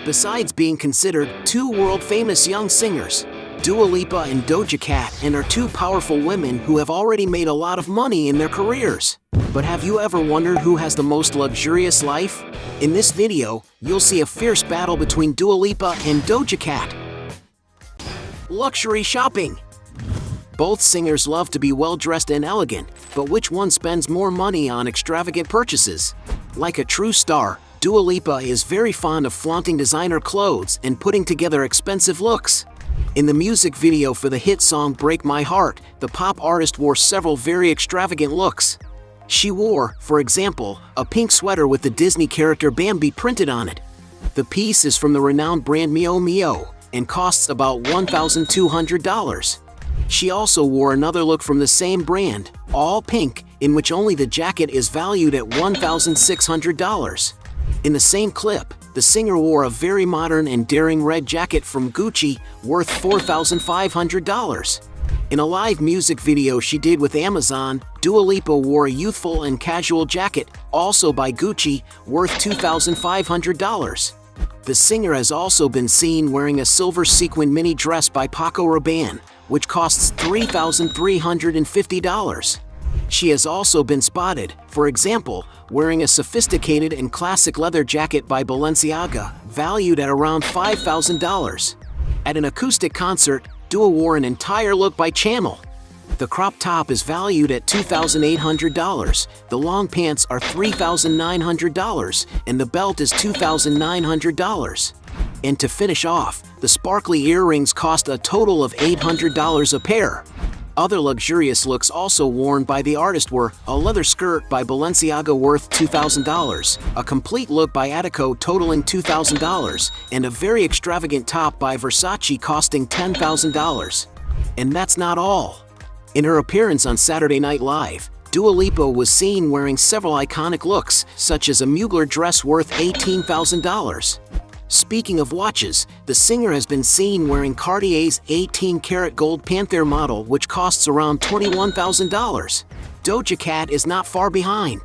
Besides being considered two world-famous young singers, Dua Lipa and Doja Cat are two powerful women who have already made a lot of money in their careers. But have you ever wondered who has the most luxurious life? In this video, you'll see a fierce battle between Dua Lipa and Doja Cat. Luxury shopping. Both singers love to be well-dressed and elegant, but which one spends more money on extravagant purchases? Like a true star, Dua Lipa is very fond of flaunting designer clothes and putting together expensive looks. In the music video for the hit song Break My Heart, the pop artist wore several very extravagant looks. She wore, for example, a pink sweater with the Disney character Bambi printed on it. The piece is from the renowned brand Mio Mio and costs about $1,200. She also wore another look from the same brand, all pink, in which only the jacket is valued at $1,600. In the same clip, the singer wore a very modern and daring red jacket from Gucci, worth $4,500. In a live music video she did with Amazon, Dua Lipa wore a youthful and casual jacket, also by Gucci, worth $2,500. The singer has also been seen wearing a silver sequin mini dress by Paco Rabanne, which costs $3,350. She has also been spotted, for example, wearing a sophisticated and classic leather jacket by Balenciaga, valued at around $5,000. At an acoustic concert, Dua wore an entire look by Channel. The crop top is valued at $2,800, the long pants are $3,900, and the belt is $2,900. And to finish off, the sparkly earrings cost a total of $800 a pair. Other luxurious looks also worn by the artist were a leather skirt by Balenciaga worth $2,000, a complete look by Attico totaling $2,000, and a very extravagant top by Versace costing $10,000. And that's not all. In her appearance on Saturday Night Live, Dua Lipa was seen wearing several iconic looks, such as a Mugler dress worth $18,000. Speaking of watches, the singer has been seen wearing Cartier's 18-karat gold Panther model, which costs around $21,000. Doja Cat is not far behind.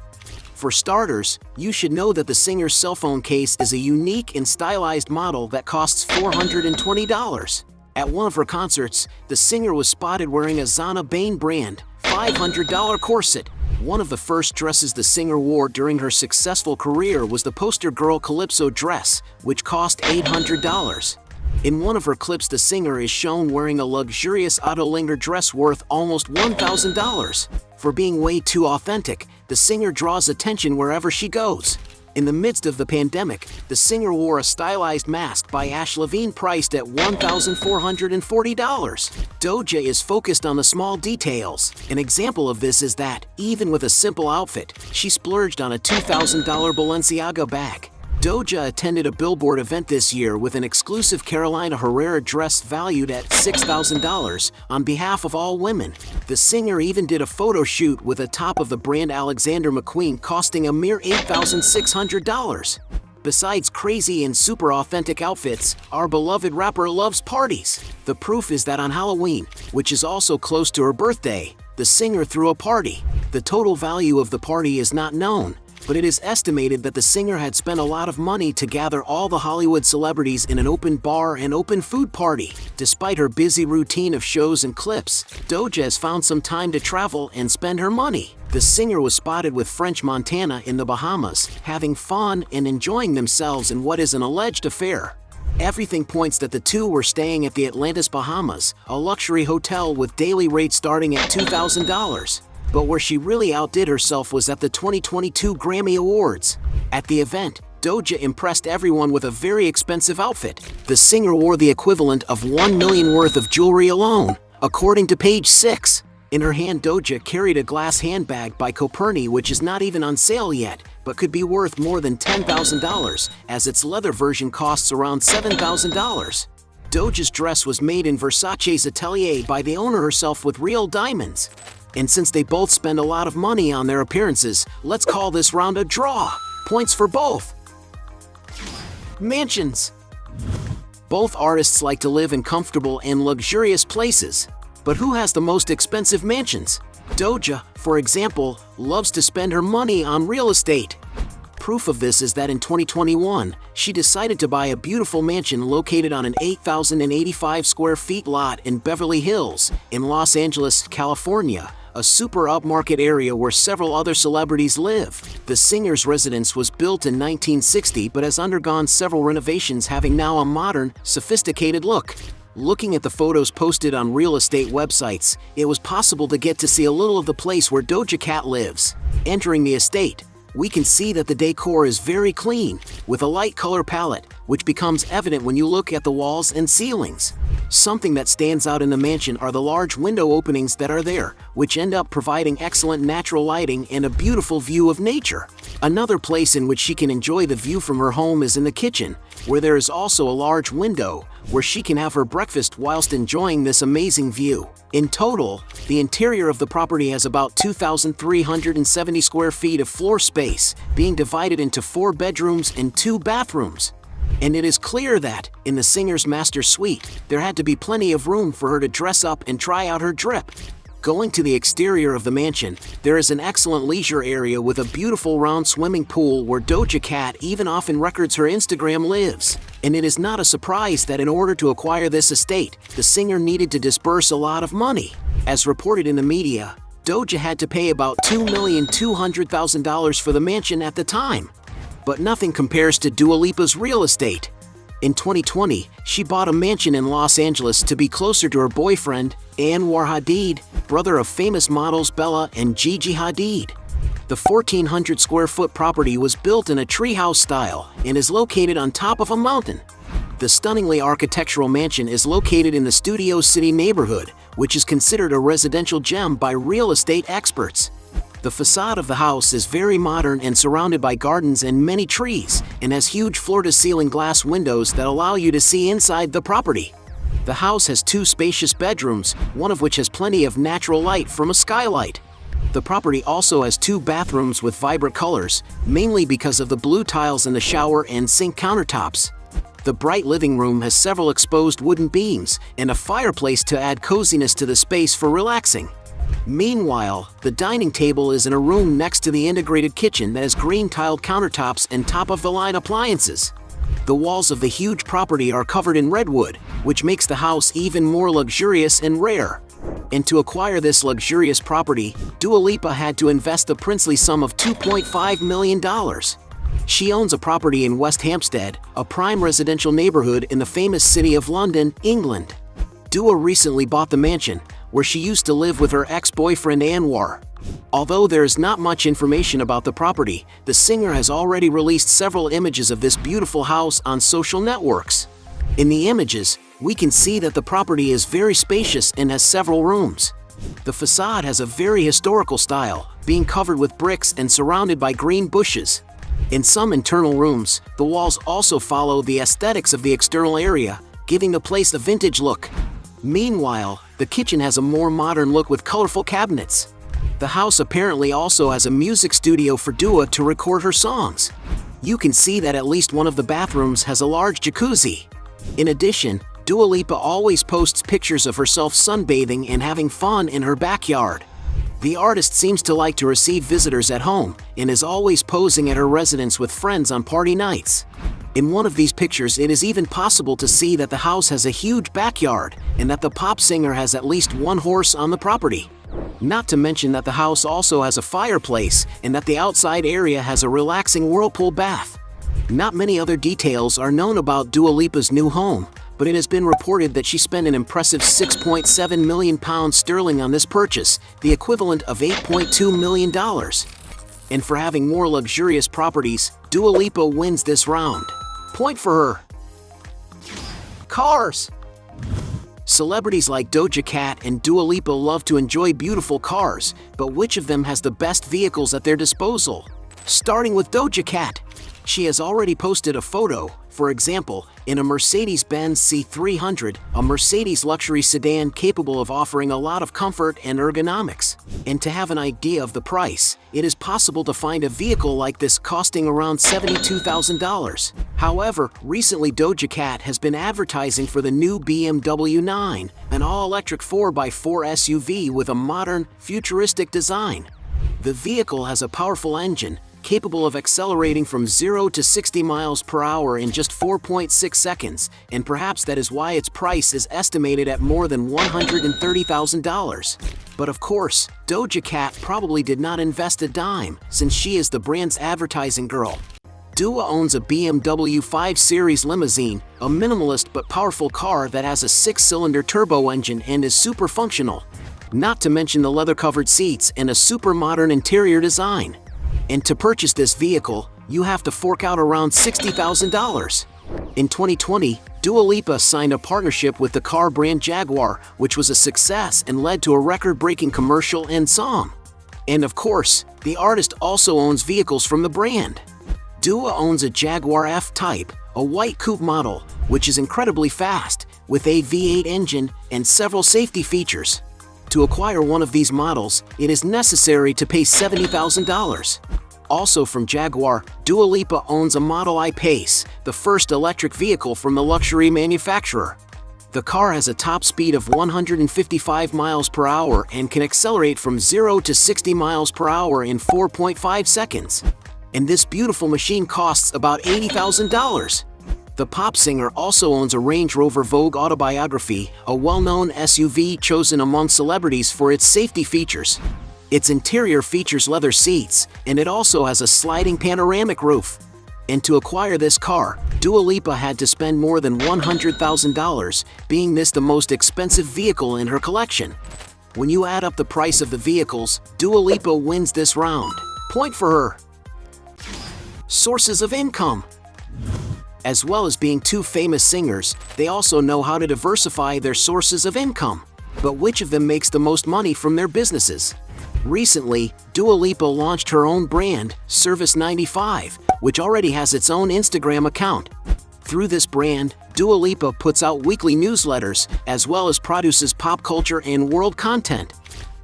For starters, you should know that the singer's cell phone case is a unique and stylized model that costs $420. At one of her concerts, the singer was spotted wearing a Zana Bain brand, $500 corset. One of the first dresses the singer wore during her successful career was the poster girl Calypso dress, which cost $800. In one of her clips, the singer is shown wearing a luxurious Ottolinger dress worth almost $1,000. For being way too authentic, the singer draws attention wherever she goes. In the midst of the pandemic, the singer wore a stylized mask by Ash Levine priced at $1,440. Doja is focused on the small details. An example of this is that, even with a simple outfit, she splurged on a $2,000 Balenciaga bag. Doja attended a billboard event this year with an exclusive Carolina Herrera dress valued at $6,000 on behalf of all women. The singer even did a photo shoot with a top of the brand Alexander McQueen costing a mere $8,600. Besides crazy and super authentic outfits, our beloved rapper loves parties. The proof is that on Halloween, which is also close to her birthday, the singer threw a party. The total value of the party is not known, but it is estimated that the singer had spent a lot of money to gather all the Hollywood celebrities in an open bar and open food party. Despite her busy routine of shows and clips, Doja has found some time to travel and spend her money. The singer was spotted with French Montana in the Bahamas, having fun and enjoying themselves in what is an alleged affair. Everything points that the two were staying at the Atlantis Bahamas, a luxury hotel with daily rates starting at $2,000. But where she really outdid herself was at the 2022 Grammy Awards. At the event, Doja impressed everyone with a very expensive outfit. The singer wore the equivalent of $1 million worth of jewelry alone, according to Page 6. In her hand, Doja carried a glass handbag by Coperni, which is not even on sale yet, but could be worth more than $10,000, as its leather version costs around $7,000. Doja's dress was made in Versace's atelier by the owner herself with real diamonds. And since they both spend a lot of money on their appearances, let's call this round a draw. Points for both. Mansions. Both artists like to live in comfortable and luxurious places. But who has the most expensive mansions? Doja, for example, loves to spend her money on real estate. Proof of this is that in 2021, she decided to buy a beautiful mansion located on an 8,085 square feet lot in Beverly Hills, in Los Angeles, California, a super upmarket area where several other celebrities live. The singer's residence was built in 1960 but has undergone several renovations, having now a modern, sophisticated look. Looking at the photos posted on real estate websites, it was possible to get to see a little of the place where Doja Cat lives. Entering the estate, we can see that the decor is very clean, with a light color palette, which becomes evident when you look at the walls and ceilings. Something that stands out in the mansion are the large window openings that are there, which end up providing excellent natural lighting and a beautiful view of nature. Another place in which she can enjoy the view from her home is in the kitchen, where there is also a large window, where she can have her breakfast whilst enjoying this amazing view. In total, the interior of the property has about 2,370 square feet of floor space, being divided into 4 bedrooms and 2 bathrooms. And it is clear that, in the singer's master suite, there had to be plenty of room for her to dress up and try out her drip. Going to the exterior of the mansion, there is an excellent leisure area with a beautiful round swimming pool where Doja Cat even often records her Instagram lives. And it is not a surprise that in order to acquire this estate, the singer needed to disburse a lot of money. As reported in the media, Doja had to pay about $2,200,000 for the mansion at the time. But nothing compares to Dua Lipa's real estate. In 2020, she bought a mansion in Los Angeles to be closer to her boyfriend, Anwar Hadid, brother of famous models Bella and Gigi Hadid. The 1,400 square foot property was built in a treehouse style and is located on top of a mountain. The stunningly architectural mansion is located in the Studio City neighborhood, which is considered a residential gem by real estate experts. The facade of the house is very modern and surrounded by gardens and many trees, and has huge floor-to-ceiling glass windows that allow you to see inside the property. The house has 2 spacious bedrooms, one of which has plenty of natural light from a skylight. The property also has 2 bathrooms with vibrant colors, mainly because of the blue tiles in the shower and sink countertops. The bright living room has several exposed wooden beams and a fireplace to add coziness to the space for relaxing. Meanwhile, the dining table is in a room next to the integrated kitchen that has green-tiled countertops and top-of-the-line appliances. The walls of the huge property are covered in redwood, which makes the house even more luxurious and rare. And to acquire this luxurious property, Dua Lipa had to invest a princely sum of $2.5 million. She owns a property in West Hampstead, a prime residential neighborhood in the famous city of London, England. Dua recently bought the mansion, where she used to live with her ex-boyfriend Anwar. Although there is not much information about the property, the singer has already released several images of this beautiful house on social networks. In the images, we can see that the property is very spacious and has several rooms. The facade has a very historical style, being covered with bricks and surrounded by green bushes. In some internal rooms, the walls also follow the aesthetics of the external area, giving the place a vintage look. Meanwhile, the kitchen has a more modern look with colorful cabinets. The house apparently also has a music studio for Dua to record her songs. You can see that at least one of the bathrooms has a large jacuzzi. In addition, Dua Lipa always posts pictures of herself sunbathing and having fun in her backyard. The artist seems to like to receive visitors at home and is always posing at her residence with friends on party nights. In one of these pictures, it is even possible to see that the house has a huge backyard and that the pop singer has at least 1 horse on the property. Not to mention that the house also has a fireplace and that the outside area has a relaxing whirlpool bath. Not many other details are known about Dua Lipa's new home, but it has been reported that she spent an impressive £6.7 million on this purchase, the equivalent of $8.2 million. And for having more luxurious properties, Dua Lipa wins this round. Point for her. Cars. Celebrities like Doja Cat and Dua Lipa love to enjoy beautiful cars, but which of them has the best vehicles at their disposal? Starting with Doja Cat. She has already posted a photo, for example, in a Mercedes-Benz C300, a Mercedes luxury sedan capable of offering a lot of comfort and ergonomics. And to have an idea of the price, it is possible to find a vehicle like this costing around $72,000. However, recently Doja Cat has been advertising for the new BMW 9, an all-electric 4x4 SUV with a modern, futuristic design. The vehicle has a powerful engine, capable of accelerating from 0 to 60 miles per hour in just 4.6 seconds, and perhaps that is why its price is estimated at more than $130,000. But of course, Doja Cat probably did not invest a dime, since she is the brand's advertising girl. Doja owns a BMW 5 Series limousine, a minimalist but powerful car that has a 6-cylinder turbo engine and is super functional. Not to mention the leather-covered seats and a super modern interior design. And to purchase this vehicle, you have to fork out around $60,000. In 2020, Dua Lipa signed a partnership with the car brand Jaguar, which was a success and led to a record-breaking commercial and song. And of course, the artist also owns vehicles from the brand. Dua owns a Jaguar F-Type, a white coupe model, which is incredibly fast, with a V8 engine and several safety features. To acquire one of these models, it is necessary to pay $70,000. Also from Jaguar, Dua Lipa owns a Model I Pace, the first electric vehicle from the luxury manufacturer. The car has a top speed of 155 miles per hour and can accelerate from 0 to 60 miles per hour in 4.5 seconds. And this beautiful machine costs about $80,000. The pop singer also owns a Range Rover Vogue Autobiography, a well-known SUV chosen among celebrities for its safety features. Its interior features leather seats, and it also has a sliding panoramic roof. And to acquire this car, Dua Lipa had to spend more than $100,000, being this the most expensive vehicle in her collection. When you add up the price of the vehicles, Dua Lipa wins this round. Point for her. Sources of income. As well as being two famous singers, they also know how to diversify their sources of income. But which of them makes the most money from their businesses? Recently, Dua Lipa launched her own brand, Service 95, which already has its own Instagram account. Through this brand, Dua Lipa puts out weekly newsletters, as well as produces pop culture and world content.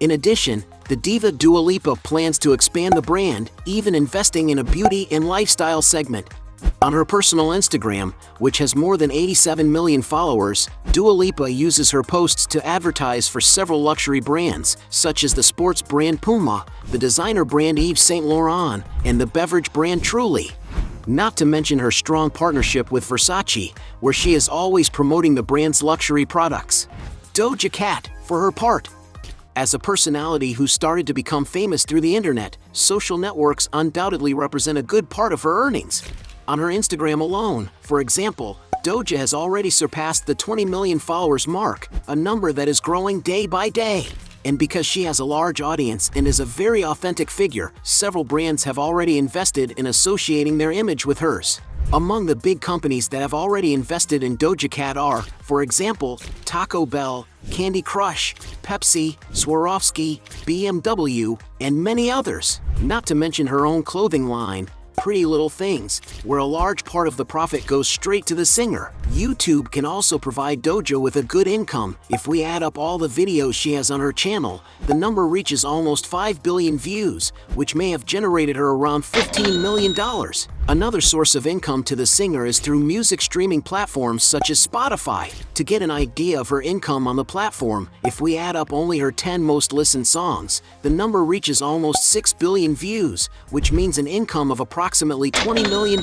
In addition, the diva Dua Lipa plans to expand the brand, even investing in a beauty and lifestyle segment. On her personal Instagram, which has more than 87 million followers, Dua Lipa uses her posts to advertise for several luxury brands, such as the sports brand Puma, the designer brand Yves Saint Laurent, and the beverage brand Truly. Not to mention her strong partnership with Versace, where she is always promoting the brand's luxury products. Doja Cat, for her part. As a personality who started to become famous through the internet, social networks undoubtedly represent a good part of her earnings. On her Instagram alone, for example, Doja has already surpassed the 20 million followers mark, a number that is growing day by day. And because she has a large audience and is a very authentic figure, several brands have already invested in associating their image with hers. Among the big companies that have already invested in Doja Cat are, for example, Taco Bell, Candy Crush, Pepsi, Swarovski, BMW, and many others. Not to mention her own clothing line, Pretty Little Things, where a large part of the profit goes straight to the singer. YouTube can also provide Doja with a good income. If we add up all the videos she has on her channel, the number reaches almost 5 billion views, which may have generated her around $15 million. Another source of income to the singer is through music streaming platforms such as Spotify. To get an idea of her income on the platform, if we add up only her 10 most listened songs, the number reaches almost 6 billion views, which means an income of approximately $20 million.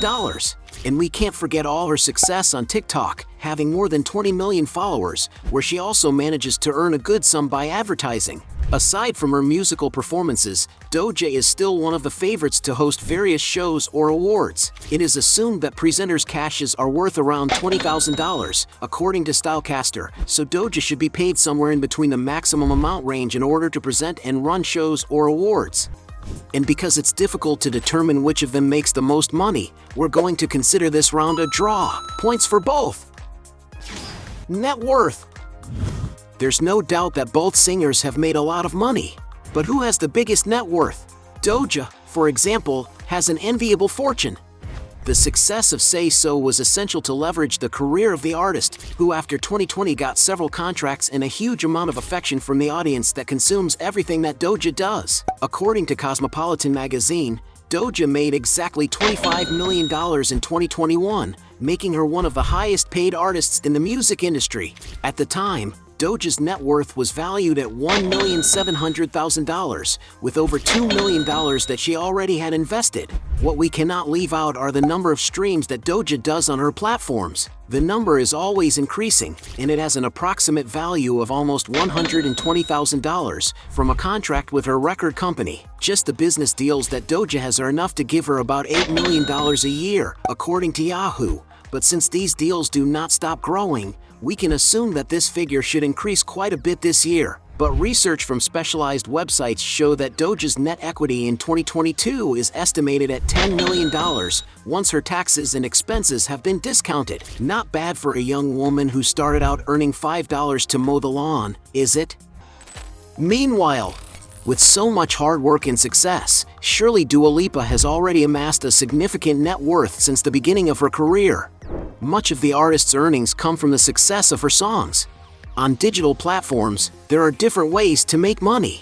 And we can't forget all her success on TikTok, having more than 20 million followers, where she also manages to earn a good sum by advertising. Aside from her musical performances, Doja is still one of the favorites to host various shows or awards. It is assumed that presenters' cashes are worth around $20,000, according to Stylecaster, so Doja should be paid somewhere in between the maximum amount range in order to present and run shows or awards. And because it's difficult to determine which of them makes the most money, we're going to consider this round a draw. Points for both. Net worth. There's no doubt that both singers have made a lot of money. But who has the biggest net worth? Doja, for example, has an enviable fortune. The success of Say So was essential to leverage the career of the artist, who after 2020 got several contracts and a huge amount of affection from the audience that consumes everything that Doja does. According to Cosmopolitan magazine, Doja made exactly $25 million in 2021, making her one of the highest paid artists in the music industry. At the time, Doja's net worth was valued at $1,700,000, with over $2 million that she already had invested. What we cannot leave out are the number of streams that Doja does on her platforms. The number is always increasing, and it has an approximate value of almost $120,000 from a contract with her record company. Just the business deals that Doja has are enough to give her about $8 million a year, according to Yahoo. But since these deals do not stop growing, we can assume that this figure should increase quite a bit this year. But research from specialized websites show that Doja's net equity in 2022 is estimated at $10 million once her taxes and expenses have been discounted. Not bad for a young woman who started out earning $5 to mow the lawn, is it? Meanwhile, with so much hard work and success, surely Dua Lipa has already amassed a significant net worth since the beginning of her career. Much of the artist's earnings come from the success of her songs. On digital platforms, there are different ways to make money.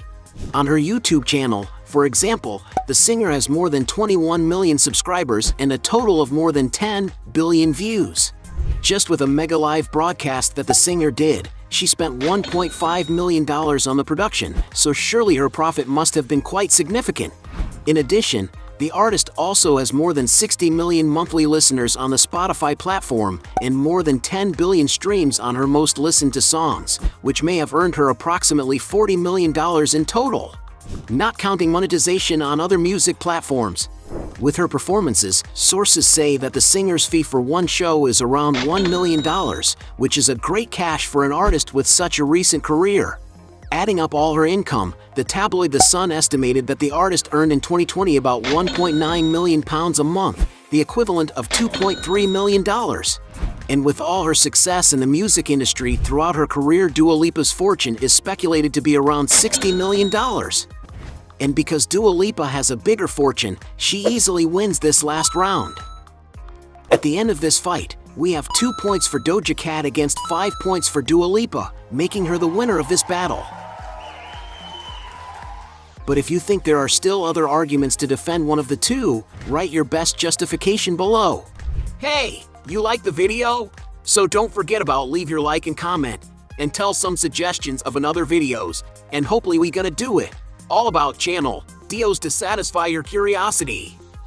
On her YouTube channel, for example, the singer has more than 21 million subscribers and a total of more than 10 billion views. Just with a mega live broadcast that the singer did, she spent $1.5 million on the production, so surely her profit must have been quite significant. In addition, the artist also has more than 60 million monthly listeners on the Spotify platform and more than 10 billion streams on her most listened to songs, which may have earned her approximately $40 million in total, not counting monetization on other music platforms. With her performances, sources say that the singer's fee for one show is around $1 million, which is a great cash for an artist with such a recent career. Adding up all her income, the tabloid The Sun estimated that the artist earned in 2020 about £1.9 million a month, the equivalent of $2.3 million. And with all her success in the music industry throughout her career, Dua Lipa's fortune is speculated to be around $60 million. And because Dua Lipa has a bigger fortune, she easily wins this last round. At the end of this fight, we have 2 points for Doja Cat against 5 points for Dua Lipa, making her the winner of this battle. But if you think there are still other arguments to defend one of the two, write your best justification below. Hey, you like the video? So don't forget about leave your like and comment, and tell some suggestions of another videos, and hopefully we gonna do it. All about channel Dios to satisfy your curiosity.